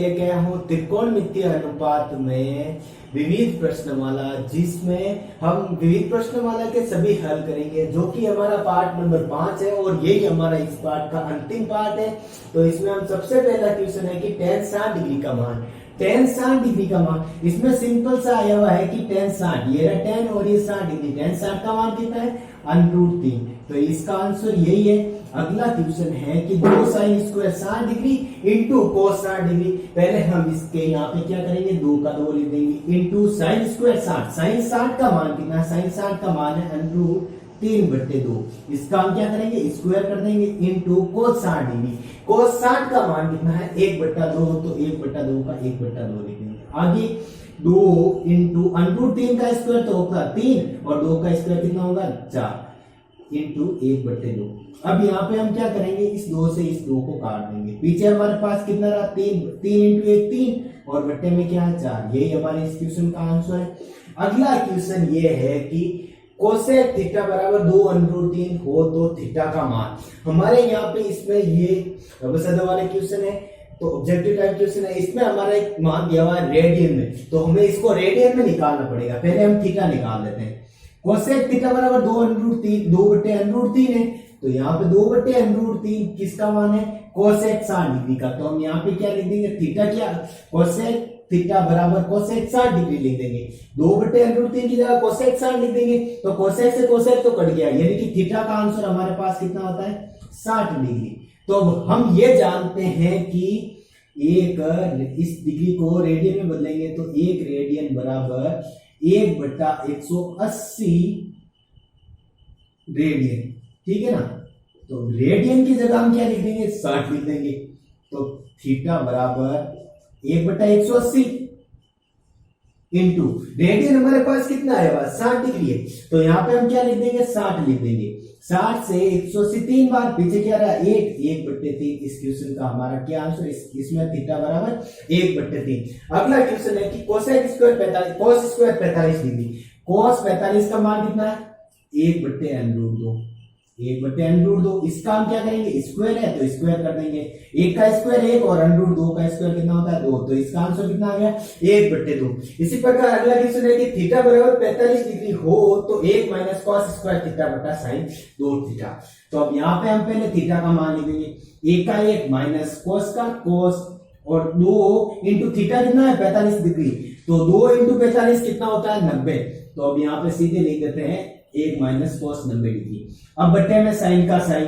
लेके आया हूँ त्रिकोणमितीय अनुपात में विविध प्रश्नमाला, जिसमें हम विविध प्रश्नमाला के सभी हल करेंगे, जो कि हमारा पार्ट नंबर 5 है और यही हमारा इस पार्ट का अंतिम पार्ट है। तो इसमें हम सबसे पहला क्वेश्चन है कि tan 60 डिग्री का मान, tan 60 डिग्री का मान। इसमें सिंपल सा आया हुआ है कि tan 60, ये रहा tan और ये 60 डिग्री, tan 60 का मान कितना है √3। तो इसका आंसर यही है। अगला क्वेश्चन है कि 2 sin square 60 degree into cos 60 degree. पहले हम इसके यहाँ पे क्या करेंगे, 2 का 2 लिख देंगे इंटू sin स्क्वायर 60। sin 60 का मान कितना है, sin 60 का मान है √3/2। इसका हम क्या करेंगे, स्क्वायर कर देंगे इंटू cos 60 डिग्री। cos 60 का मान कितना है 1/2, तो 1/2 का 1/2 लिखेंगे। आगे 2 इंटू √3 का स्क्वायर तो होगा 3 और 2 का स्क्वायर कितना होगा 4 इंटू 1/2। अब यहाँ पे हम क्या करेंगे, इस 2 से इस 2 को काट देंगे। पीछे हमारे पास कितना रहा 3 इंटू 1 3 और बट्टे में क्या है 4। यही हमारे इस क्वेश्चन का आंसर है। अगला क्वेश्चन ये है कि कोसेक थीटा बराबर 2√3 हो तो थीटा का मान। हमारे यहाँ पे इसमें ये सदा वाले क्वेश्चन है, तो ऑब्जेक्टिव टाइप क्वेश्चन है। इसमें हमारा एक मान दिया हुआ है रेडियन में, तो हमें इसको रेडियन में निकालना पड़ेगा। पहले हम थीटा निकाल लेते हैं। कोसेक थीटा बराबर 2√3 है, तो यहाँ पे 2/√3 किसका मान है, कोसेक 60 डिग्री का। तो हम यहाँ पे क्या लिख देंगे, थीटा क्या, कोसेक थीटा बराबर कोसेक 60 डिग्री लिख देंगे। 2/√3 की जगह कोसेक 60 लिख देंगे, तो कोसेक से कोसेक तो कट गया, यानी कि थीटा का आंसर हमारे पास कितना होता है 60 डिग्री। तो हम ये जानते हैं कि इस डिग्री को रेडियन में बदलेंगे तो 1 रेडियन बराबर 1/180 रेडियन, ठीक है ना। तो रेडियन की जगह हम क्या लिख देंगे 60 लिख देंगे। तो थीटा बराबर 1/180 इंटू रेडियन हमारे पास कितना है 60 डिग्री है, तो यहाँ पे हम क्या लिख देंगे 60 लिख देंगे। 60 से 180 3 बार, पीछे क्या रहा 1/3। इस क्वेश्चन का हमारा क्या आंसर, इसमें थीटा बराबर 1/3। अगला क्वेश्चन है कि cosec square 45, cos square 45 degree. cos 45 का मान कितना है 1/√2। इसका हम क्या करेंगे, स्क्वायर है तो स्क्वायर कर देंगे। 1 का स्क्वायर 1 और √2 का स्क्वायर कितना होता है 2, तो इसका आंसर कितना आ गया 1/2। इसी प्रकार अगला क्वेश्चन है कि थीटा बराबर 45 डिग्री हो तो 1 माइनस cos स्क्वायर थीटा बटा sin 2 थीटा। तो अब यहाँ पे हम पहले थीटा का मान लिख देंगे, 1 का 1 माइनस cos का cos और 2 इंटू थीटा कितना है 45 डिग्री, तो 2 इंटू 45 कितना होता है 90। तो अब यहाँ पे सीधे लिख देते हैं 1 माइनस cos 90 डिग्री। अब बट्टे में साइन का साइन,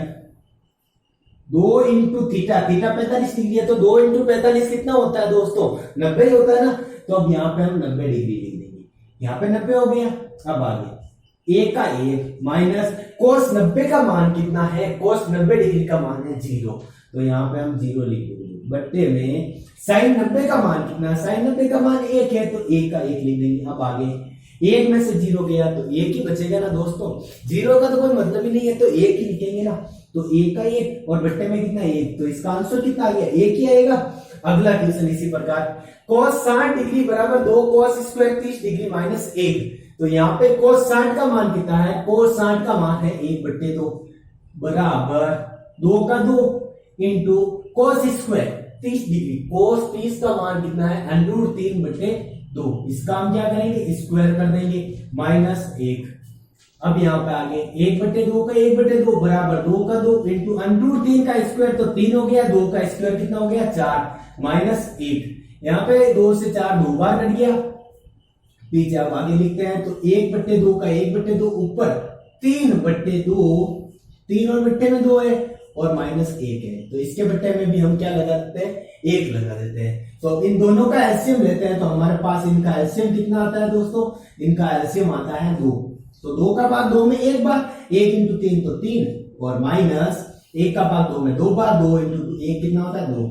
2 इंटू थीटा 45 डिग्री है, तो 2 इंटू 45 कितना होता है दोस्तों 90 होता है ना। तो अब यहाँ पे हम 90 डिग्री लिख देंगे, यहाँ पे 90 हो गया। अब आगे 1 का 1 माइनस cos 90 का मान कितना है, cos 90 डिग्री का मान है 0, तो यहाँ पे हम 0 लिख देंगे। बट्टे में साइन 90 का मान कितना है, साइन 90 का मान 1 है, तो 1 का 1 लिख देंगे। अब आगे 1 में से 0 गया तो 1 ही बचेगा ना दोस्तों, 0 का तो कोई मतलब ही नहीं है, तो 1 ही लिखेंगे ना। तो 1 का 1 और बट्टे में कितना 1, तो इसका आंसर कितना आ गया 1 ही आएगा। अगला क्वेश्चन इसी प्रकार, cos 60 डिग्री बराबर 2 cos स्क्वायर 30 डिग्री माइनस 1। तो यहाँ पे cos 60 का मान कितना है, cos 60 का मान है 1/2 बराबर 2 का 2 into cos square 30 degree, cos 30 का मान कितना है √3/2। इसका हम क्या करेंगे स्क्वायर कर देंगे माइनस 1। अब यहाँ पे आगे 1/2 का 1/2 बराबर 2 का 2 इंटू √3 का स्क्वायर, तो 3 हो गया, 2 का स्क्वायर कितना हो गया 4 माइनस 1। यहाँ पे 2 से 4 2 बार कट गया। पीछे आप आगे लिखते हैं, तो 1/2 का 1/2 ऊपर 3/2, 3 और बट्टे में 2 है और माइनस 1 है, तो इसके बट्टे में भी हम क्या लगा देते हैं 1 लगा देते हैं। तो इन दोनों का एलसीएम लेते हैं, तो हमारे पास इनका एलसीएम कितना आता है दोस्तों, इनका एलसीएम आता है 2। तो 2 का भाग 2 में 1 बार, 1 इंटू 3 तो 3 और माइनस 1 का भाग 2 में 2 बार, 2 इंटू 1 कितना होता है 2।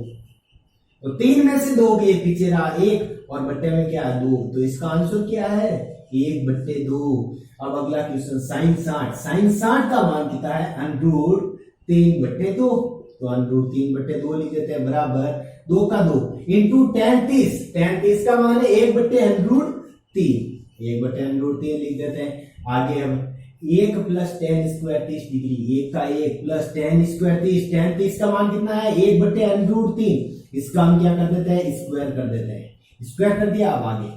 तो 3 में से 2 गए, पीछे रहा 1 और बट्टे में क्या है 2, तो इसका आंसर क्या है 1/2। अब अगला क्वेश्चन साइन 60 का मान कितना है √3/2, तो √3/2 लिख देते हैं बराबर 2 का 2 इंटू tan 30 का मान है 1/√3 लिख देते हैं। आगे अब 1 प्लस टेन स्क्वायर 30 डिग्री, 1 का 1 प्लस टेन स्क्वायर 30, टेन 30 का मान कितना है 1 बटे अंडरूट 3, इसका हम क्या कर देते हैं स्क्वायर कर देते हैं, स्क्वायर कर दिया। अब आगे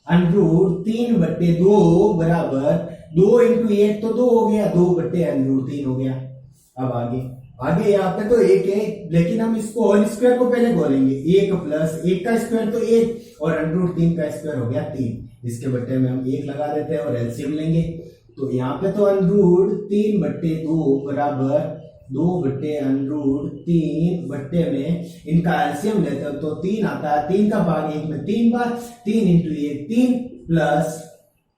अंडरूट 3 बटे 2 बराबर 2 इंटू 1 तो 2 हो गया, 2 बटे अंडरूट 3 हो गया। अब आगे यहाँ पे तो 1 है, लेकिन हम इसको होल स्क्वायर को पहले बोलेंगे, 1 प्लस 1 का स्क्वायर तो 1 और अंडरूट 3 का स्क्वायर हो गया 3, इसके बटे में हम 1 लगा देते हैं और एलसीएम लेंगे। तो यहाँ पे तो अंडरूट 3 बटे 2 बराबर 2 बटे अंडरूट 3 बटे में इनका एलसीएम लेते हैं तो 3 आता है, 3 का भाग 1 में 3 बार, 3 इंटू 1 3 प्लस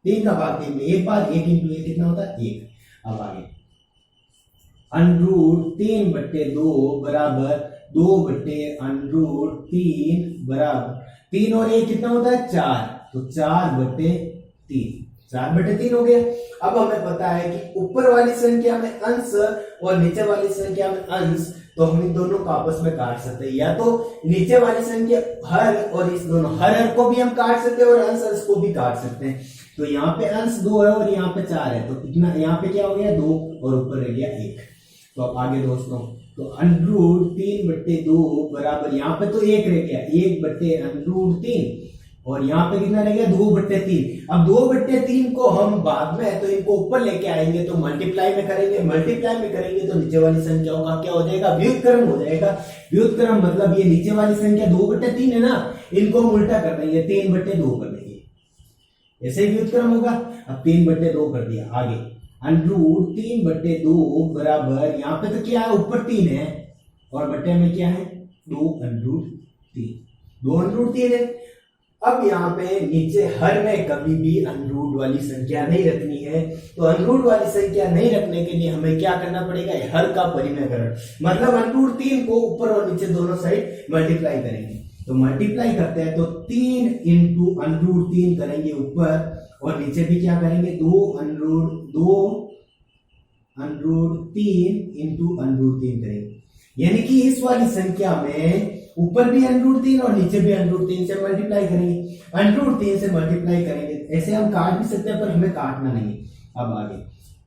3 का भाग 3 में 1 बार, 1 इंटू 1 कितना होता है 1। अब आगे अंडरूट 3 बटे 2 बराबर 2 बटे अंडरूट 3 बराबर 3 और 1 कितना होता है 4, तो 4 बटे 3, 4 बटे 3 हो गया। अब हमें पता है कि ऊपर वाली संख्या में अंश और नीचे वाली संख्या में अंश, तो हम इन दोनों को आपस में काट सकते हैं, या तो नीचे वाली संख्या हर और इस दोनों हर को भी हम काट सकते हैं और अंश को भी काट सकते हैं। तो यहाँ पे अंश 2 है और यहाँ पे 4 है, तो कितना यहाँ पे क्या हो गया 2 और ऊपर रह गया 1। तो अब आगे दोस्तों, तो अंडरूट 3 बटे 2 बराबर यहाँ पे तो 1 रह गया, 1 बटे अंडरूट 3 और यहाँ पे कितना रह गया 2 बटे 3। अब 2 बटे 3 को हम बाद में तो इनको ऊपर लेके आएंगे तो मल्टीप्लाई में करेंगे, मल्टीप्लाई में करेंगे तो नीचे वाली संख्याओं का क्या हो जाएगा व्युत्क्रम हो जाएगा। व्युत्क्रम मतलब ये नीचे वाली संख्या 2 बटे 3 है ना, इनको हम उल्टा कर देंगे 3 बटे 2 कर देंगे, ऐसे ही व्युत्क्रम होगा। अब 3 बटे 2 कर दिया। आगे अंडरूट 3 बटे 2 बराबर यहाँ पे तो क्या है ऊपर 3 है और बटे में क्या है 2 अंडरूट 3, 2 अंडरूट 3 है। अब यहाँ पे नीचे हर में कभी भी अंडरूट वाली संख्या नहीं रखनी है, तो अंडरूट वाली संख्या नहीं रखने के लिए हमें क्या करना पड़ेगा हर का परिमेयकरण, मतलब अंडरूट 3 को ऊपर और नीचे दोनों साइड मल्टीप्लाई करेंगे। तो मल्टीप्लाई करते हैं तो 3 इंटू अंडरूट 3 करेंगे ऊपर और नीचे भी क्या करेंगे 2 अंडरूट 3 इंटू अंडरूट 3 करेंगे, यानी कि इस वाली संख्या में ऊपर भी अंडरूट 3 और नीचे भी अंडरूट 3 से मल्टीप्लाई करेंगे, अंडरूट 3 से मल्टीप्लाई करेंगे। ऐसे हम काट भी सकते हैं पर हमें काटना नहीं। अब आगे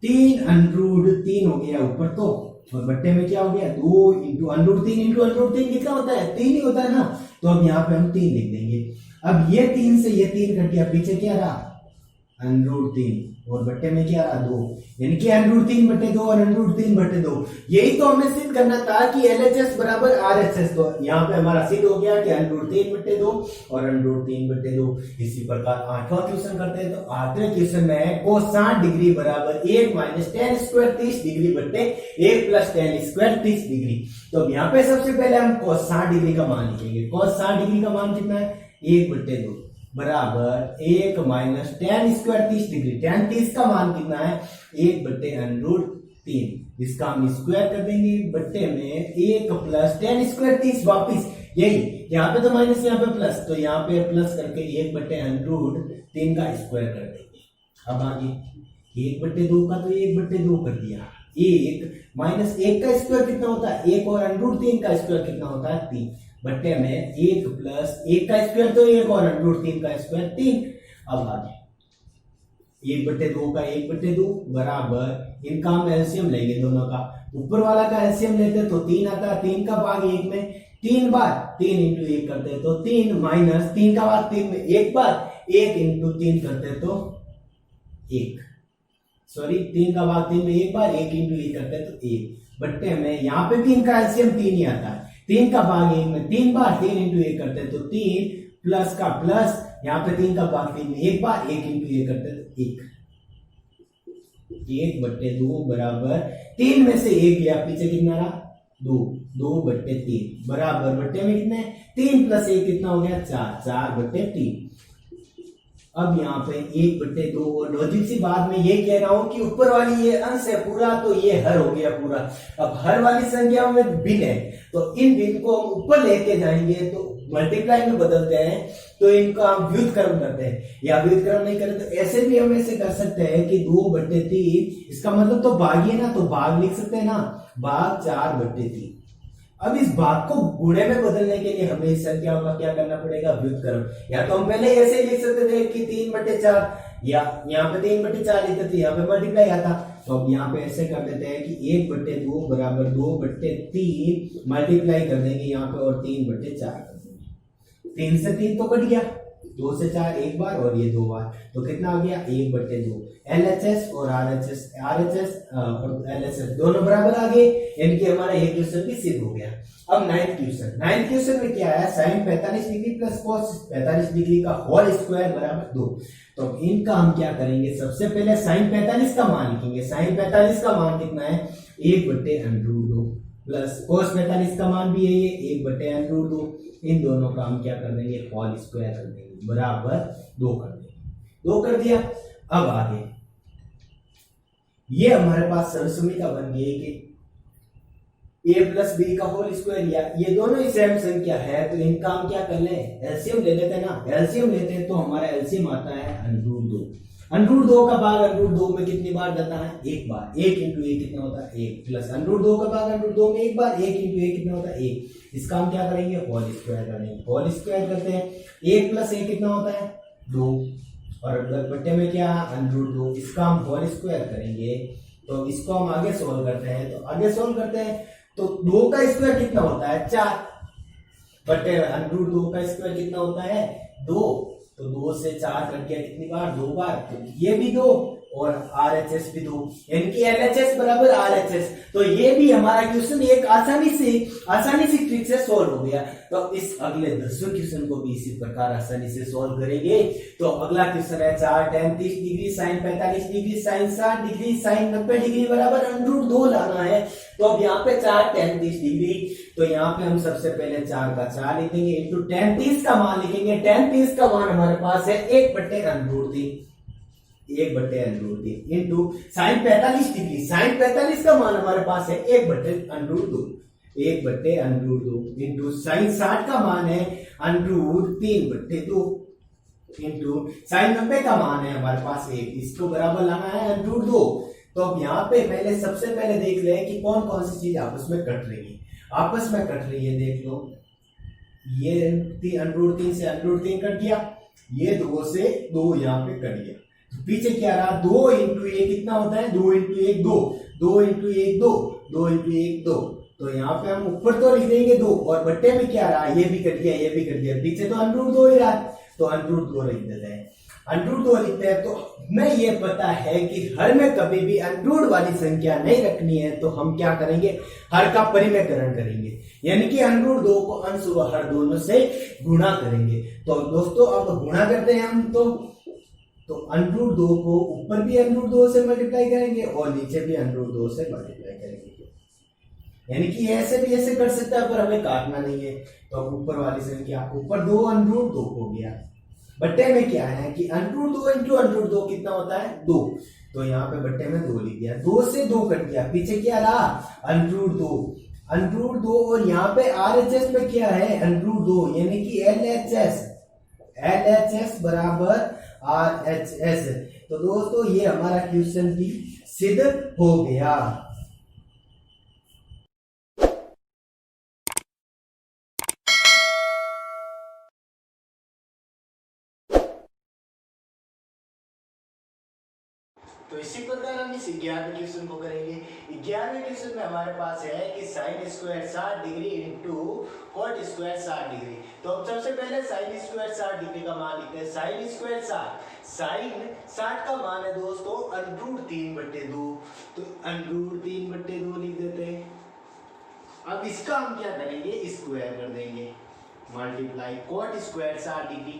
3 अंडरूट 3 हो गया ऊपर तो, और बट्टे में क्या हो गया 2 इंटू अंडरूट 3 कितना होता है 3 ही होता है ना, तो अब यहाँ पे हम 3 लिख देंगे। अब ये 3 से ये 3 कट गया, पीछे क्या रहा अंडरूट 3 और बट्टे में क्या रहा 2, यानी कि अंडरूट 3 बटे 2 और अंडरूट 3 बटे 2। यही तो हमें सिद्ध करना था कि एलएचएस बराबर आरएचएस, तो यहाँ पे हमारा सिद्ध हो गया कि अंडरूट 3 बटे 2 और अंडरूट 3 बटे 2। इसी प्रकार 8वां क्वेश्चन करते हैं। तो 8वें क्वेश्चन में cos 60 डिग्री बराबर 1 माइनस टेन स्क्वायर 30 डिग्री बटे 1 प्लस टेन स्क्वायर 30 डिग्री। तो अब यहाँ पे सबसे पहले हम cos 60 डिग्री का मान लिखेंगे। cos 60 डिग्री का मान कितना है 1 बटे 2 बराबर 1 minus ten square 30 degree, ten 30 का मान कितना है 1 बटे अंडरूट 3, इसका हम स्क्वायर कर देंगे बट्टे में 1 प्लस टेन स्क्वायर 30 वापिस यही, यहाँ पे तो माइनस यहाँ पे प्लस, तो यहाँ पे प्लस करके 1 बटे अंडरूट 3 का स्क्वायर कर देंगे। अब आगे 1 बटे 2 का तो 1 बटे 2 कर दिया, 1 माइनस 1 का स्क्वायर कितना होता है 1 और अंडरूट 3 का स्क्वायर कितना होता है 3, बट्टे में 1 प्लस 1 का स्क्वायर तो 1 और अंडरूट 3 का स्क्वायर 3। अब आगे 1 बटे 2 का 1 बटे 2 बराबर, इनका हम एलसीएम लेंगे दोनों का, ऊपर वाला का एलसीएम लेते तो 3 आता है, 3 का भाग 1 में 3 बार, 3 इंटू 1 करते तो 3 माइनस 3 का भाग 3 में 1 बार, 1 इंटू 3 करते तो 1, सॉरी 3 का भाग 3 में 1 बार, 1 इंटू 1 करते तो 1, बट्टे में यहाँ पे भी इनका एलसीएम 3 ही आता है, 3 का भाग 1 में 3 बार, 3 इंटू 1 करते तो 3 प्लस का प्लस, यहाँ पे 3 का भाग 3 में 1 बार, 1 इंटू 1 करते तो 1, 1 बट्टे 2 बराबर 3 में से 1 गया, पीछे कितना रहा 2, 2 बट्टे 3 बराबर बट्टे में कितने 3 प्लस 1 कितना हो गया 4, 4 बट्टे 3। अब यहाँ पे 1 बट्टे 2 और लॉजिक सी बात में ये कह रहा हूं कि ऊपर वाली ये अंश है पूरा, तो ये हर हो गया पूरा। अब हर वाली संख्याओं में भिन्न है, तो इन भिन्न को हम ऊपर लेके जाएंगे तो मल्टीप्लाई में बदलते हैं, तो इनका हम व्युत्क्रम करते हैं, या व्युत्क्रम नहीं करते तो ऐसे भी हम ऐसे कर सकते हैं कि 2 बट्टे 3, इसका मतलब तो भाग है ना, तो भाग लिख सकते हैं ना, भाग 4 बट्टे 3। अब इस भाग को गुणे में बदलने के लिए हमें इस संख्याओं का क्या करना पड़ेगा व्युत्क्रम, या तो हम पहले ऐसे ही लिख सकते थे कि 3 बट्टे 4, या यहाँ पे 3 बट्टे 4 लिखते थे, यहाँ पे मल्टीप्लाई आता, तो अब यहाँ पे ऐसे कर देते हैं कि 1/2 बराबर 2/3 मल्टीप्लाई कर देंगे यहाँ पे और 3/4 कर देंगे। 3 से 3 तो कट गया, 2 से 4 एक बार और ये 2 बार, तो कितना आ गया 1/2। LHS और RHS और LHS दोनों बराबर आ गए, यानी कि हमारा ये क्वेश्चन भी सिद्ध हो गया। अब नाइन्थ क्वेश्चन में क्या है, sin 45 degree plus cos 45 degree का होल स्क्वायर बराबर 2। तो इनका हम क्या करेंगे, सबसे पहले sin 45 का मान लिखेंगे। sin 45 का मान कितना है 1/√2 प्लस cos 45 का मान भी है ये 1/√2। इन दोनों का हम क्या कर देंगे होल स्क्वायर कर देंगे बराबर 2 कर देंगे। 2 कर दिया। अब आगे ये हमारे पास सर्वसम्मिता बन गई कि a प्लस बी का होल स्क्वायर, या ये दोनों ही सेम संख्या है तो इनका हम क्या कर लें एलसीएम ले लेते हैं ना। एलसीएम लेते हैं तो हमारा एलसीएम आता है √2। √2 का भाग √2 में कितनी बार जाता है, एक बार। 1 × a कितना होता है 1 प्लस √2 का भाग √2 में एक बार, 1 × a कितना होता है 1। इसका हम क्या करेंगे होल स्क्वायर करेंगे। होल स्क्वायर करते हैं 1 + a कितना होता है 2 और बट्टे में क्या √2, इसका हम होल स्क्वायर करेंगे। तो इसको हम आगे सोल्व करते हैं, तो आगे सोल्व करते हैं तो 2 का स्क्वायर कितना होता है 4 बटे √2 का स्क्वायर कितना होता है 2। तो 2 से 4 कट गया कितनी बार 2 बार, तो ये भी 2 और RHS भी 2, यानी कि LHS बराबर RHS। तो ये भी हमारा क्वेश्चन एक आसानी से ट्रिक से सॉल्व हो गया। तो इस अगले 10वें क्वेश्चन को भी इसी प्रकार आसानी से सॉल्व करेंगे। तो अगला क्वेश्चन है 4 tan 30 degree sin 45 degree sin 60 degree sin 90 degree बराबर √2 लाना है। तो अब यहाँ पे 4 tan 30 डिग्री, तो यहाँ पे हम सबसे पहले 4 का 4 लिखेंगे इंटू tan 30 का मान लिखेंगे। tan 30 का मान हमारे पास है 1/√3 इंटू sin 45 डिग्री। sin 45 का मान हमारे पास है 1/√2 इंटू sin 60 का मान है √3/2 इंटू sin 90 का मान है हमारे पास 1, इसको बराबर लाना है √2। तो अब यहाँ पे पहले सबसे पहले देख ले कि कौन कौन सी चीज आपस में कट रही है। आपस में कट रही है देख लो, ये √3 से √3 कट गया, ये 2 से 2 यहाँ पे कट गया। तो पीछे क्या रहा 2 × a कितना होता है 2 × 1 2, 2 × 1 2, 2 × 1 2। तो यहाँ पे हम ऊपर तो लिख देंगे 2 और बट्टे में क्या रहा ये भी कट गया ये भी कट गया, पीछे तो √2 ही रहा, तो √2 लिख देते हैं। √2 लिखते हैं तो हमें ये पता है कि हर में कभी भी √2 वाली संख्या नहीं रखनी है, तो हम क्या करेंगे हर का परिमेयकरण करेंगे, यानी कि √2 को अंश व हर दोनों से गुणा करेंगे। तो दोस्तों अब गुणा करते हैं हम, तो √2 को ऊपर भी √2 से मल्टीप्लाई करेंगे और नीचे भी √2 से मल्टीप्लाई करेंगे, यानी कि ऐसे भी ऐसे कर सकता है पर हमें काटना नहीं है। तो ऊपर वाली संख्या ऊपर 2 √2 हो गया, बट्टे में क्या है कि √2 इंटू √2 कितना होता है 2। तो यहाँ पे बट्टे में 2 लिख दिया, 2 से 2 कट गया, पीछे क्या रहा √2 और यहाँ पे RHS में क्या है √2, यानी कि LHS बराबर RHS। तो दोस्तों ये हमारा क्वेश्चन भी सिद्ध हो गया। तो इसी प्रकार हम इस 11वें क्वेश्चन को करेंगे। 11वें क्वेश्चन में हमारे पास है कि sin square 60 degree into cot square 60 degree. तो अब सबसे पहले sin स्क्वायर 60 डिग्री का मान लिखते हैं। sin स्क्वायर 60 का मान है दोस्तों √3/2, तो √3/2 लिख देते हैं। अब इसका हम क्या करेंगे स्क्वायर कर देंगे, multiply cot square 60 degree,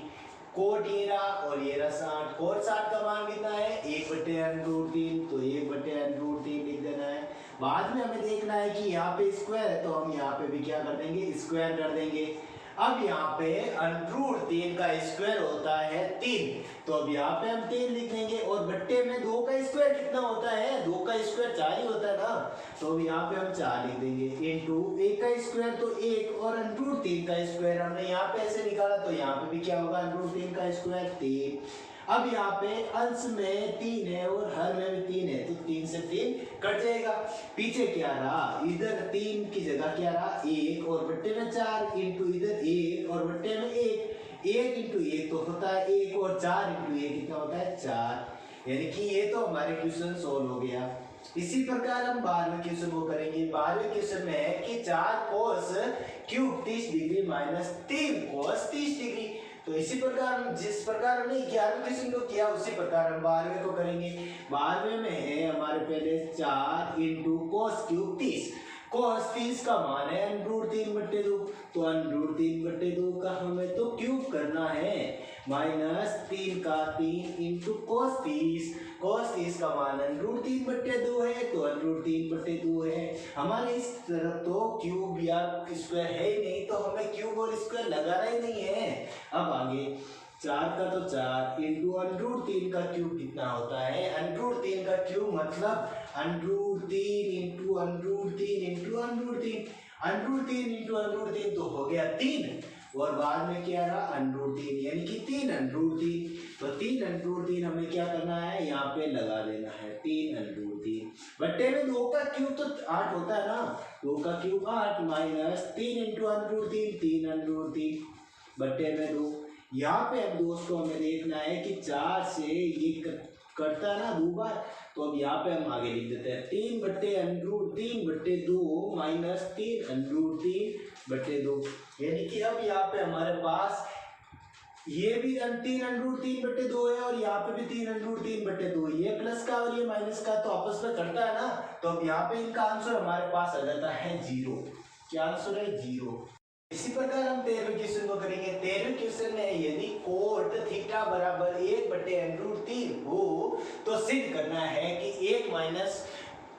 cot ये रहा और ये रहा 60, कोट 60 का मान कितना है 1/√3, तो 1/√3 लिख देना है। बाद में हमें देखना है कि यहाँ पे स्क्वायर है तो हम यहाँ पे भी क्या कर देंगे स्क्वायर कर देंगे। अब यहाँ पे √3 का स्क्वायर होता है 3, तो अब यहाँ पे हम 3 लिख देंगे और बट्टे में 2 का स्क्वायर कितना होता है 2 का स्क्वायर 4 ही होता है ना, तो यहाँ पे हम 4 लिख देंगे इंटू 1 का स्क्वायर तो 1 और √3 का स्क्वायर हमने यहाँ पे ऐसे निकाला, तो यहाँ पे भी क्या होगा √3 का स्क्वायर 3। अब यहाँ पे अंश में 3 है और हर में भी 3 है, तो 3 से 3 कट जाएगा, पीछे क्या रहा इधर 3 की जगह क्या रहा 1 और बट्टे में 4 इंटू इधर 1 और बट्टे में 1 इंटू 1 तो होता है 1 और 4 इंटू 1 कितना होता है 4, यानी कि ये तो हमारे क्वेश्चन सोल्व हो गया। इसी प्रकार हम 12वें क्वेश्चन को करेंगे। 12वें क्वेश्चन में है कि 4 cos cube 30 degree minus 3 cos 30 degree. तो इसी प्रकार जिस प्रकार हमने 11वें क्वेश्चन को किया उसी प्रकार हम 12वें को करेंगे। 12वें में है हमारे पहले 4 इंटू cos क्यूब 30। cos 30 का मान है √3/2, तो √3/2 का हमें तो क्यूब करना है, माइनस 3 का 3 इंटू cos 30 का मान √3/2 है, तो √3/2 है। हमारे इस तरफ तो क्यूब या स्क्वायर है ही नहीं, तो हमें क्यूब और स्क्वायर लगाना ही नहीं है। अब आगे 4 का तो 4 इंटू √3 का क्यूब कितना होता है, √3 का क्यूब मतलब √3 इंटू √3 इंटू √3, √3 इंटू √3 तो हो गया 3, और बाद में क्या रहा √3 यानी कि 3 √3। तो 3 √3 हमें क्या करना है, यहाँ पे लगा देना है 3 √3 बट्टे में 2 का क्यूब तो 8 होता है ना, 2 का क्यूब 8 माइनस 3 इंटू √3 3 √3 बट्टे में 2। यहाँ पे अब दोस्तों हमें देखना है कि 4 से ये कटता है ना 2 बार, तो अब यहाँ पे हम आगे लिख देते हैं 3/√3/2 माइनस 3 √3/2, यानी कि अब यहाँ पे हमारे पास ये भी 3 √3/2 है और यहाँ पे भी 3 √3/2, ये प्लस का और ये माइनस का तो आपस में कटता है ना, तो अब यहाँ पे इनका आंसर हमारे पास आ जाता है 0। क्या आंसर है 0। इसी प्रकार हम 13वें क्वेश्चन को करेंगे। 13वें क्वेश्चन में यदि कोट थीटा बराबर 1/√3 हो तो सिद्ध करना है कि 1 माइनस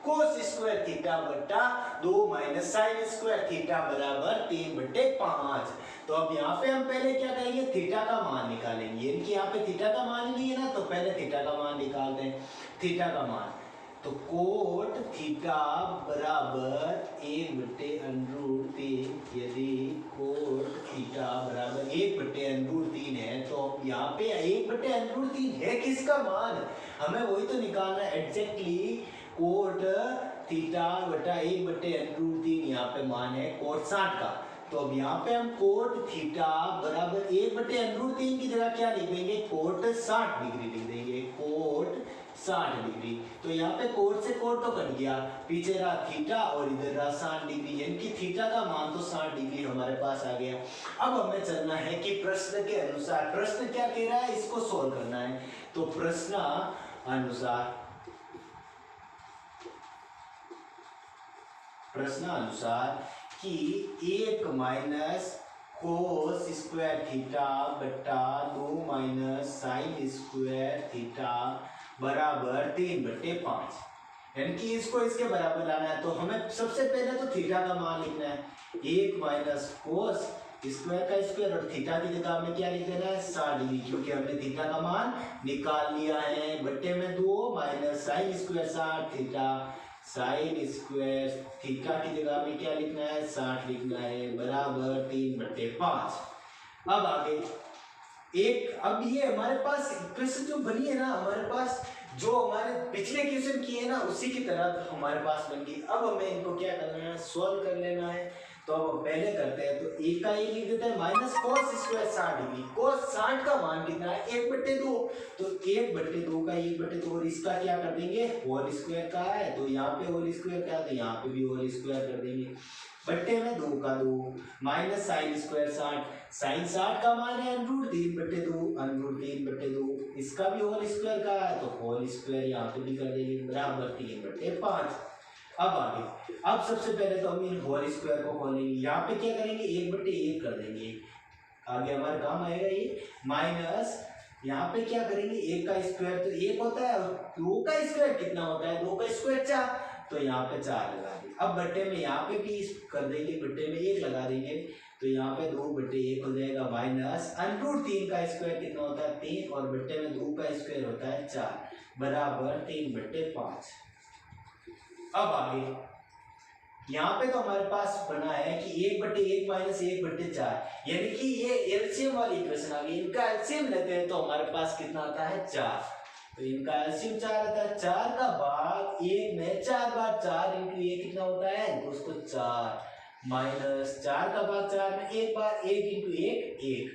कोस स्क्वायर थीटा बटा 2 माइनस साइन स्क्वायर थीटा बराबर 3/5। तो अब यहाँ पे हम पहले क्या करेंगे, थीटा का मान निकालेंगे, यानी कि यहाँ पे थीटा का मान नहीं है ना, तो पहले थीटा का मान निकालते हैं। थीटा का मान तो कोट थीटा बराबर 1/√3, यदि कोट थीटा बराबर 1/√3 है, तो यहाँ पे 1/√3 है किसका मान, हमें वही तो निकालना है एग्जैक्टली। कोट थीटा बटा 1/√3 यहाँ पे मान है कोट 60 का, तो अब यहाँ पे हम कोट थीटा बराबर 1/√3 की जगह क्या लिख देंगे, कोट 60 डिग्री लिख देंगे, कोट 60 डिग्री। तो यहाँ पे कोट से कोट तो कट गया, पीछे रहा थीटा और इधर रहा 60 डिग्री, यानी कि थीटा का मान तो 60 डिग्री हमारे पास आ गया। अब हमें चलना है कि प्रश्न के अनुसार, प्रश्न क्या कह रहा है इसको सोल्व करना है। तो प्रश्न अनुसार कि 1 माइनस कोस स्क्वायर थीटा बटा 2 माइनस साइन स्क्वायर थीटा बराबर 3/5, यानी कि इसको इसके बराबर लाना है। तो हमें सबसे पहले तो थीटा का मान लिखना है, 1 माइनस कोस स्क्वायर का स्क्वायर और थीटा की जगह में क्या लिख देना है 60 डिग्री, क्योंकि हमने थीटा का मान निकाल लिया है, बट्टे में 2 minus sine square 60 theta, sine square theta की जगह में क्या लिखना है 60 लिखना है, बराबर 3/5। अब आगे एक, अब ये हमारे पास इक्वेशन जो बनी है ना, हमारे पास जो हमारे पिछले क्वेश्चन किए ना उसी की तरह हमारे पास बन गई। अब हमें इनको क्या करना है, सॉल्व कर लेना है। तो अब पहले करते हैं, तो एक का ये लिख देते हैं माइनस कोस स्क्वायर 60 डिग्री, कोस 60 का मान कितना है 1/2, तो 1/2 का 1/2 और इसका क्या कर देंगे होल स्क्वायर का है, तो यहाँ पे होल स्क्वायर का है तो यहाँ पे भी होल स्क्वायर कर देंगे, बट्टे में 2 का 2 माइनस साइन स्क्वायर 60, साइन 60 का मान है √3/2, इसका भी होल स्क्वायर का है तो होल स्क्वायर यहाँ पे भी कर देंगे, बराबर 3/5। अब आगे, अब सबसे पहले तो हम इन होल स्क्वायर को खोलेंगे, यहाँ पे क्या करेंगे 1/1 कर देंगे, आगे हमारे काम आएगा ये, माइनस यहाँ पे क्या करेंगे 1 का स्क्वायर तो 1 होता है, 2 का स्क्वायर कितना होता है 2 का स्क्वायर 4, तो यहाँ पे 4 लगा देंगे। अब बट्टे में यहाँ पे भी कर देंगे, बट्टे में 1 लगा देंगे, तो यहाँ पे 2/1 हो जाएगा, माइनस √3 का स्क्वायर कितना होता है 3 और बट्टे में 2 का स्क्वायर होता है 4, बराबर 3/5। अब आगे यहाँ पे तो हमारे पास बना है कि 1/1 माइनस 1/4, यानी कि ये एलसीएम वाली इक्वेशन आ गई। इनका एलसीएम लेते हैं तो हमारे पास कितना आता है 4, तो इनका एलसीएम 4 आता है, 4 का भाग 1 में 4 बार 4 इंटू ये कितना होता है दोस्तों 4, माइनस 4 का भाग 4 में 1 बार 1 इंटू 1 1,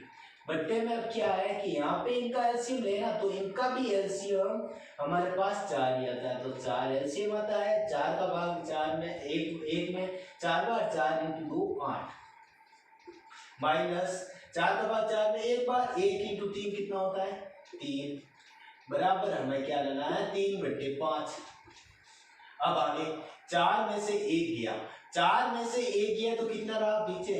बट्टे में अब क्या है कि यहाँ पे इनका एलसीएम लेना, तो इनका भी एलसीएम हमारे पास 4 ही आता है, तो 4 एलसीएम आता है। 4 का भाग 4 में एक में 4 बार, 4 × 2 8, माइनस 4 का भाग 4 में एक बार, 1 × 3 कितना होता है 3, बराबर हमें क्या लेना है 3/5। अब आगे 4 में से 1 गया, 4 में से 1 गया तो कितना रहा पीछे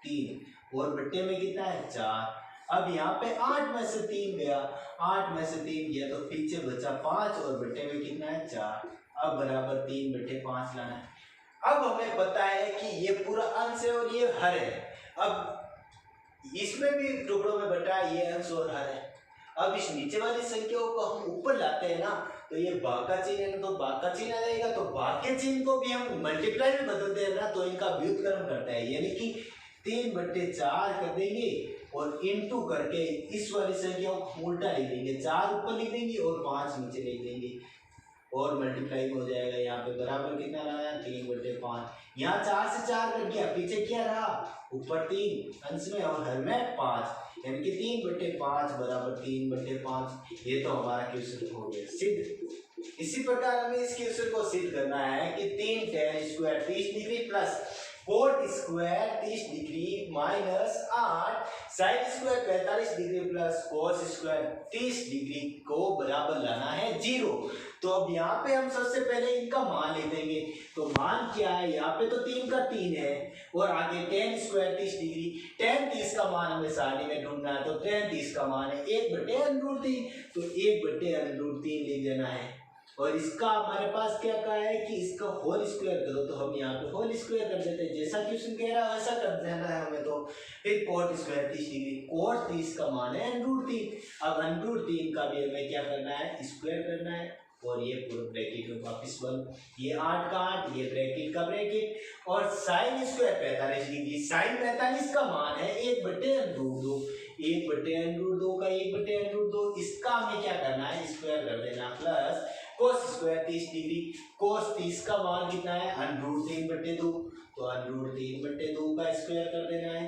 3, और बट्टे में कितना है 4। अब यहाँ पे 8 में से 3 गया, 8 में से 3 गया तो पीछे बचा 5, और बट्टे में कितना है 4। अब बराबर 3/5 लाना है। अब हमें पता है कि ये पूरा अंश है और ये हर है। अब इसमें भी टुकड़ों में बटा, ये अंश और हर है। अब इस नीचे वाली संख्याओं को हम ऊपर लाते हैं ना, तो ये भाग का चिन्ह है, तो भाग का चिन्ह आ जाएगा, तो भाग के चिन्ह को भी हम मल्टीप्लाई में बदलते हैं ना, तो इनका व्युत्क्रम करते हैं, यानी कि 3/4 कर देंगे और इनटू करके इस वाली संख्याओं को उल्टा लिख देंगे, 4 ऊपर लिख देंगे और 5 नीचे लिख देंगे, और मल्टीप्लाई हो जाएगा। यहाँ पे बराबर कितना रहा है 3/5। यहाँ 4 से 4 कट गया, पीछे क्या रहा ऊपर 3 अंश में और हर में 5, यानी कि 3/5 बराबर 3/5। ये तो हमारा क्वेश्चन हो गया सिद्ध। इसी प्रकार हमें इस क्वेश्चन को सिद्ध करना है कि 3 tan square 30 degree plus coat square 30 degree minus 8 sine square 45 degree plus cos square 30 degree को बराबर लाना है 0। तो अब यहाँ पे हम सबसे पहले इनका मान ले देंगे, तो मान क्या है यहाँ पे तो 3 का 3 है, और आगे tan स्क्वायर 30 डिग्री, tan 30 का मान हमें सारणी में ढूंढना है, तो tan 30 का मान है 1/√3, तो 1/√3 लिख देना है। और इसका हमारे पास क्या कहा है कि इसका होल स्क्वायर करो, तो हम यहाँ पे होल स्क्वायर कर देते हैं, जैसा क्वेश्चन कह रहा है वैसा कर देना है हमें। तो फिर कोट स्क्वायर 30 डिग्री, कोट 30 का मान है √3, अब √3 का भी हमें क्या करना है स्क्वायर करना है, और ये पूरा ब्रैकेट में वापस बंद, ये 8 का 8, ये ब्रैकेट का ब्रैकेट, और साइन स्क्वायर 45 डिग्री, साइन 45 का मान है 1/√2, 1/√2 का 1/√2, इसका हमें क्या करना है स्क्वायर कर देना, प्लस कोस स्क्वायर 30 डिग्री, कोस 30 का मान कितना है √3/2, तो √3/2 का स्क्वायर कर देना है,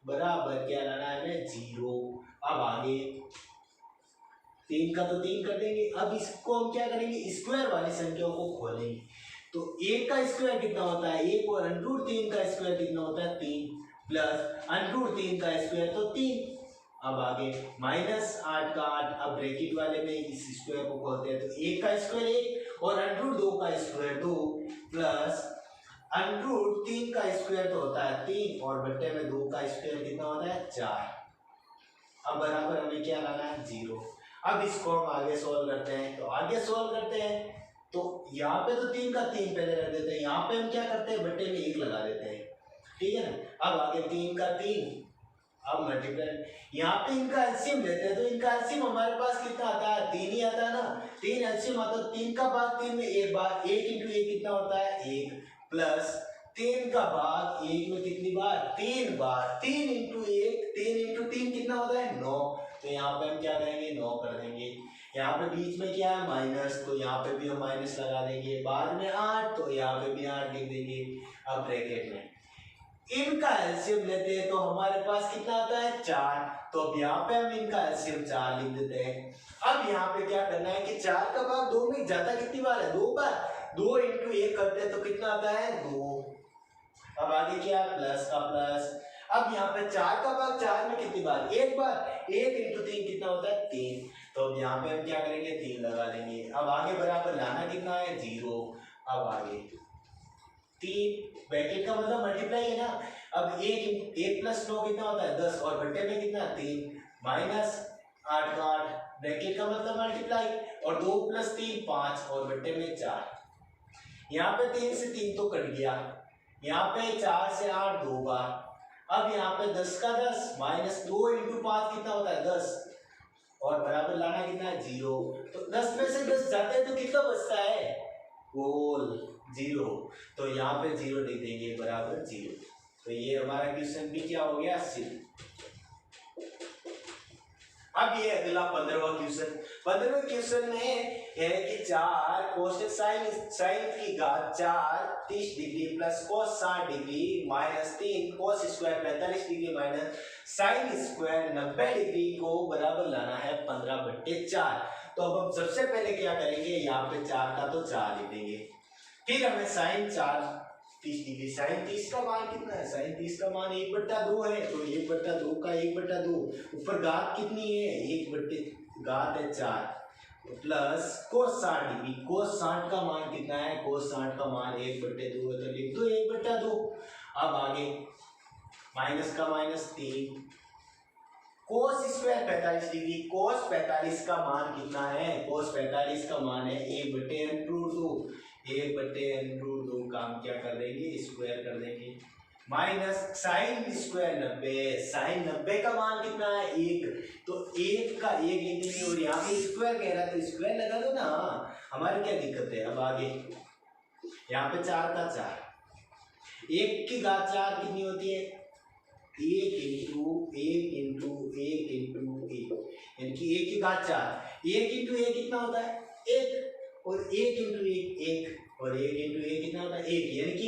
बराबर क्या लाना है हमें 0। अब आगे 3 का तो 3 कर देंगे, अब इसको हम क्या करेंगे स्क्वायर वाली संख्याओं को खोलेंगे, तो 1 का स्क्वायर कितना होता है 1, और √3 का स्क्वायर कितना होता है 3, प्लस √3 का स्क्वायर तो 3। अब आगे -8 का 8, अब ब्रैकेट वाले में इस स्क्वायर को खोलते हैं, तो 1 का स्क्वायर 1 और √2 का स्क्वायर 2, प्लस √3 का स्क्वायर तो होता है 3, और बट्टे में 2 का स्क्वायर कितना होता है 4। अब बराबर हमें क्या लाना है 0। अब इसको हम आगे सोल्व करते हैं, तो आगे सोल्व करते हैं, तो यहाँ पे तो 3 का 3 पहले रख देते हैं, यहाँ पे हम क्या करते हैं बट्टे में 1 लगा देते हैं, ठीक है ना। अब आगे 3 का 3, अब मल्टीप्लाई, यहाँ पे इनका एलसीएम लेते हैं, तो इनका एलसीएम हमारे पास कितना आता है 3 ही आता है ना, 3 एलसीएम आता है, 3 का भाग 3 में एक बार, 1 × 1 कितना होता है 1, प्लस 3 का भाग 1 में कितनी बार 3 बार, 3 × 1, 3 × 3 कितना होता है 9, तो यहाँ पे हम क्या करेंगे 9 कर देंगे। यहाँ पे बीच में क्या है माइनस, तो यहाँ पे भी हम माइनस लगा देंगे, बाद में 8, तो यहाँ पे भी 8 लिख देंगे। अब ब्रैकेट में इनका एलसीएम लेते हैं, तो हमारे पास कितना आता है 4, तो अब यहाँ पे हम इनका एलसीएम 4 लिख देते हैं। अब यहाँ पे क्या करना है कि 4 का भाग 2 में जाता कितनी बार है 2 बार, 2 × 1 करते हैं तो कितना आता है 2। अब आगे क्या प्लस का प्लस, अब यहाँ पे 4 का भाग 4 में कितनी बार एक बार, 1 × 3 कितना होता है 3, तो अब यहाँ पे हम क्या करेंगे 3 लगा देंगे। अब आगे बराबर लाना कितना है 0। अब आगे 3 ब्रैकेट का मतलब मल्टीप्लाई है ना, अब 1 + 9 कितना होता है 10, और बट्टे में कितना 3, -8 का 8 ब्रैकेट का मतलब मल्टीप्लाई, और 2 + 3 5, और बट्टे में 4। यहाँ पे 3 से 3 तो कट गया, यहाँ पे 4 से 8 2 बार, अब यहाँ पे 10 का 10 -2 × 5 कितना होता है 10, और बराबर लाना कितना है 0। तो 10 में से 10 जाते हैं तो कितना बचता है गोल 0, तो यहाँ पे 0 लिख देंगे बराबर 0। तो ये हमारा क्वेश्चन भी क्या हो गया सिद्ध। अब ये अगला 15वां क्वेश्चन। 15वें क्वेश्चन में है कि 4 कोसेक साइन की घात 4 30 degree plus cos 60 degree minus 3 cos square 45 degree minus sine square 90 degree को बराबर लाना है 15/4। तो अब हम सबसे पहले क्या करेंगे, यहाँ पे 4 का तो 4 लिख देंगे, फिर हमें साइन 4 30 डिग्री, साइन 30 का मान कितना है, साइन 30 का मान 1/2 है, तो 1/2 का 1/2, ऊपर घात कितनी है 1 घात है 4 प्लस कोस 60 डिग्री, कोस 60 का मान कितना है, कोस 60 का मान 1/2 है, तो लिख दो 1/2। अब आगे माइनस का माइनस 3 कोस स्क्वायर 45 डिग्री, कोस 45 का मान कितना है, कोस 45 का मान है 1/√2, 1/√2 का हम क्या कर देंगे, स्क्वायर कर देंगे, माइनस साइन स्क्वायर 90, साइन 90 का मान कितना है 1, तो 1 का 1 लिख देंगे, और यहाँ पे स्क्वायर कह रहा है तो स्क्वायर लगा दो ना, हमारी क्या दिक्कत है। अब आगे यहाँ पे 4 का 4, 1 की घात 4 कितनी होती है, 1 इंटू 1 इंटू 1 इंटू 1, यानी कि 1 की घात 4, 1 इंटू 1 कितना होता है 1, और 1 इंटू 1 1, और 1 इंटू 1 कितना होता है 1, यानी कि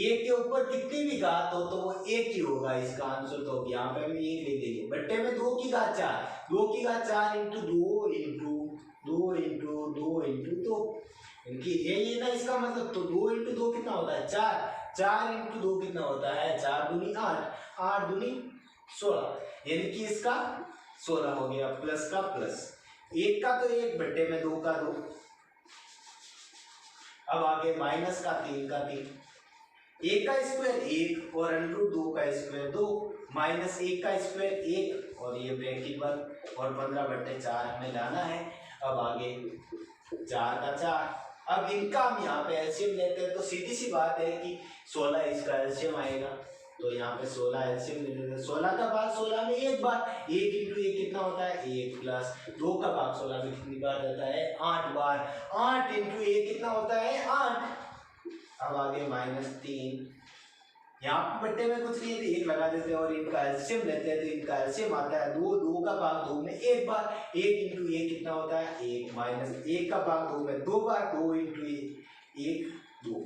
1 के ऊपर कितनी भी घात हो तो वो 1 ही होगा, इसका आंसर तो यहाँ पे हम 1 लिख देंगे। बट्टे में 2 की घात 4, 2 की घात 4 इंटू 2 इंटू 2 इंटू 2 इंटू 2, यानी कि ये ना इसका मतलब, तो 2 इंटू 2 कितना होता है 4, 4 इंटू 2 कितना होता है 4 दूनी 8, 8 दूनी 16, यानी कि इसका 16 हो गया, प्लस का प्लस, 1 का तो 1 बट्टे में 2 का 2। अब आगे माइनस का 3 का 3, 1 का स्क्वायर 1 और √2 का स्क्वायर 2, माइनस 1 का स्क्वायर 1 और ये ब्रैकेट बंद, और 15/4 हमें लाना है। अब आगे 4 का 4, अब इनका हम यहाँ पे एलसीएम लेते हैं, तो सीधी सी बात है कि 16 इसका एलसीएम आएगा, तो यहाँ पे 16 एलसीएम ले लेते हैं, 16 का भाग 16 में एक बार, 1 इंटू 1 कितना होता है 1, प्लस 2 का भाग 16 में कितनी बार जाता है 8 बार, 8 इंटू 1 कितना होता है 8। अब आगे माइनस 3, यहाँ पे बट्टे में कुछ नहीं है, 1 लगा देते हैं और इनका एलसीएम लेते हैं, तो इनका एलसीएम आता है 2, 2 का भाग 2 में एक बार, 1 इंटू 1 कितना होता है 1, माइनस 1 का भाग 2 में 2 बार, 2 इंटू 1 2,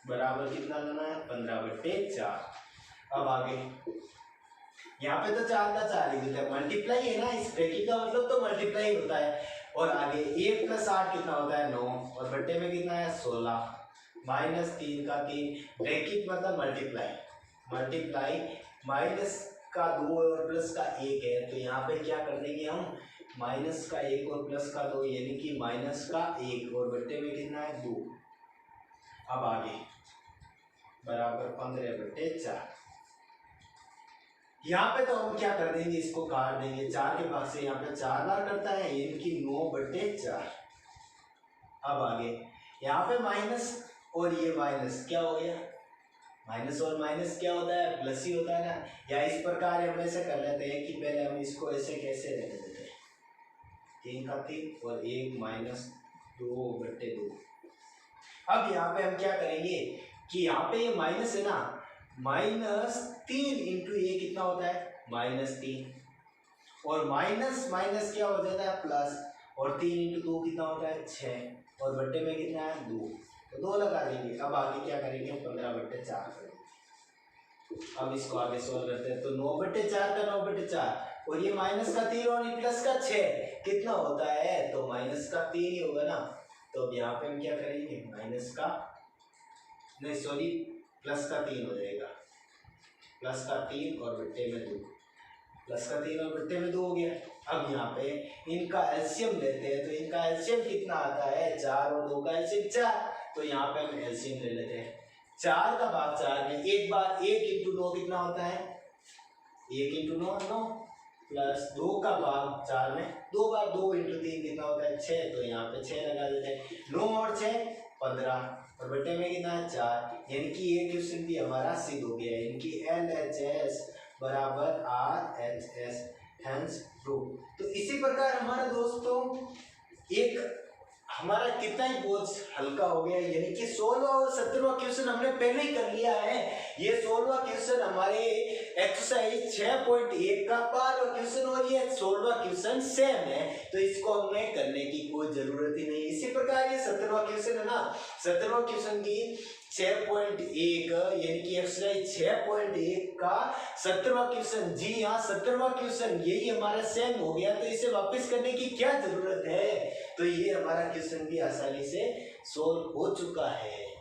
बराबर कितना लाना है 15/4। अब आगे यहाँ पे तो 4 का 4 लिख देते हैं, मल्टीप्लाई है ना, इस ब्रैकेट का मतलब तो मल्टीप्लाई होता है, और आगे 1 प्लस 8 कितना होता है 9, और बट्टे में कितना है 16, माइनस 3 का 3, ब्रैकेट मतलब मल्टीप्लाई, मल्टीप्लाई माइनस का 2 और प्लस का 1 है, तो यहाँ पे क्या कर देंगे हम, माइनस का 1 और प्लस का 2, यानी कि माइनस का 1 और बट्टे में कितना है 2। अब आगे बराबर 15/4, यहाँ पे तो हम क्या कर देंगे, इसको काट देंगे, 4 के भाग से यहाँ पे 4 बार करता है, यानी कि 9/4। अब आगे यहाँ पे माइनस और ये माइनस क्या हो गया, माइनस और माइनस क्या होता है प्लस ही होता है ना, या इस प्रकार हम ऐसे कर लेते हैं कि पहले हम इसको ऐसे कैसे रख देते हैं, 3 का 3 और 1 माइनस 2/2। अब यहाँ पे हम क्या करेंगे कि यहाँ पे ये माइनस है ना, माइनस 3 इंटू ये कितना होता है -3, और माइनस माइनस क्या हो जाता है प्लस, और 3 इंटू 2 कितना होता है 6, और बट्टे में कितना है 2, तो 2 लगा देंगे। अब आगे क्या करेंगे 15/4 करेंगे। अब इसको आगे सोल्व करते हैं, तो 9/4 का 9/4, और ये माइनस का 3 और ये प्लस का 6 कितना होता है, तो माइनस का 3 ही होगा ना, तो अब यहाँ पे हम क्या करेंगे माइनस का नहीं सॉरी प्लस का 3 हो जाएगा, प्लस का 3 और बट्टे में 2, प्लस का 3 और बट्टे में 2 हो गया। अब यहाँ पे इनका एलसीएम लेते हैं, तो इनका एलसीएम कितना आता है 4 और 2 का एलसीएम 4, तो यहाँ पे हम एलसीएम ले लेते हैं, 4 का भाग 4 में एक बार, 1 इंटू 9 कितना होता है 1 इंटू 9 9, प्लस 2 का भाग 4 में 2 बार, 2 इंटू 3 कितना होता है 6, तो यहाँ पे 6 लगा देते हैं, 9 और 6 15, और बट्टे में कितना है 4, यानी कि ये क्वेश्चन भी हमारा सिद्ध हो गया है, इनकी LHS बराबर RHS, हेंस प्रूव। तो इसी प्रकार हमारा दोस्तों एक हमारा कितना ही बोझ हल्का हो गया, यानी कि 16वां और 17वां क्वेश्चन हमने पहले ही कर लिया है। ये 16वां क्वेश्चन हमारे एक्सरसाइज 6.1 का 5वां क्वेश्चन और ये 16वां क्वेश्चन सेम है, तो इसको हमें करने की कोई जरूरत ही नहीं। इसी प्रकार ये 17वां क्वेश्चन है ना, 17वां क्वेश्चन की 6.1 यानी कि एक्सरसाइज 6.1 का 17वां क्वेश्चन, जी हाँ 17वां क्वेश्चन यही हमारा सेम हो गया, तो इसे वापस करने की क्या जरूरत है। तो ये हमारा क्वेश्चन भी आसानी से सोल्व हो चुका है।